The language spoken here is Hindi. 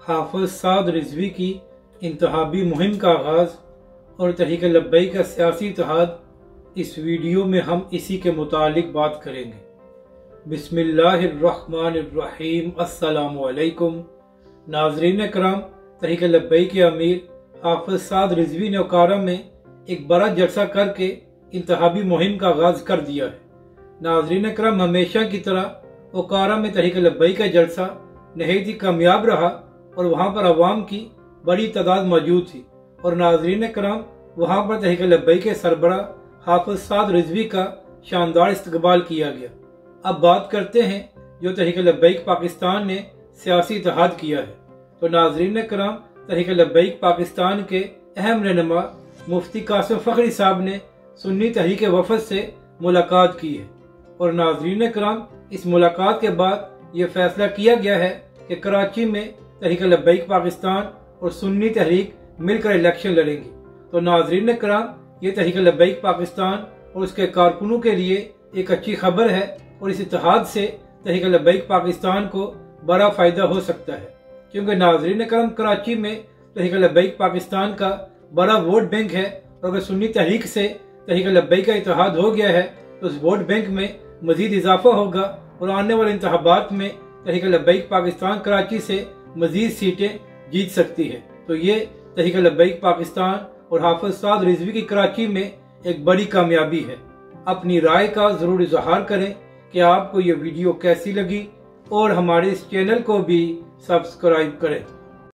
हाफिज साद रिजवी की इंतहाबी मुहिम का आगाज़ और तहरीक लब्बैक का सियासी इत्तेहाद, इस वीडियो में हम इसी के मुतालिक बात करेंगे। बिस्मिल्लाहिर्रहमानिर्रहीम। अस्सलामु अलैकुम नाज़रीन कराम, तहरीक लब्बैक के अमीर हाफिज साद रिजवी ने ओकारा में एक बड़ा जलसा करके इंतहाबी मुहिम का आगाज़ कर दिया है। नाज़रीन कराम, हमेशा की तरह ओकारा में तहरीक लब्बैक का जलसा नहायत ही कामयाब रहा और वहाँ पर अवाम की बड़ी तादाद मौजूद थी और नाज़रीन कराम, वहाँ पर तहरीक लब्बैक के सरबराह हाफिज साद रिजवी का शानदार इस्तकबाल किया गया। अब बात करते हैं जो तहरीक लब्बैक पाकिस्तान ने सियासी इत्तेहाद किया है। तो नाज़रीन कराम, तहरीक लब्बैक पाकिस्तान के अहम रहनुमा मुफ्ती कासिम फ़खरी साहब ने सुन्नी तहरीक वफ़द से मुलाकात की है और नाज़रीन कराम, इस मुलाकात के बाद ये फैसला किया गया है कि कराची में तहरीक लब्बैक पाकिस्तान और सुन्नी तहरीक मिलकर इलेक्शन लड़ेंगी। तो नाज़रीन कराम, ये तहरीक लब्बैक पाकिस्तान और उसके कारकुनों के लिए एक अच्छी खबर है और इस इत्तेहाद से तहरीक लब्बैक पाकिस्तान को बड़ा फ़ायदा हो सकता है, क्योंकि नाज़रीन कराम, कराची में तहरीक लब्बैक पाकिस्तान का बड़ा वोट बैंक है और अगर सुन्नी तहरीक से तहरीक लब्बैक का इत्तेहाद हो गया है तो उस वोट बैंक में मजीद इजाफा होगा और आने वाले इंतखाबात में तहरीक लब्बैक पाकिस्तान कराची से मजीद सीटें जीत सकती है। तो ये तहरीक लब्बैक पाकिस्तान और हाफिज साद रिजवी की कराची में एक बड़ी कामयाबी है। अपनी राय का ज़रूर इजहार करें कि आपको ये वीडियो कैसी लगी और हमारे इस चैनल को भी सब्सक्राइब करें।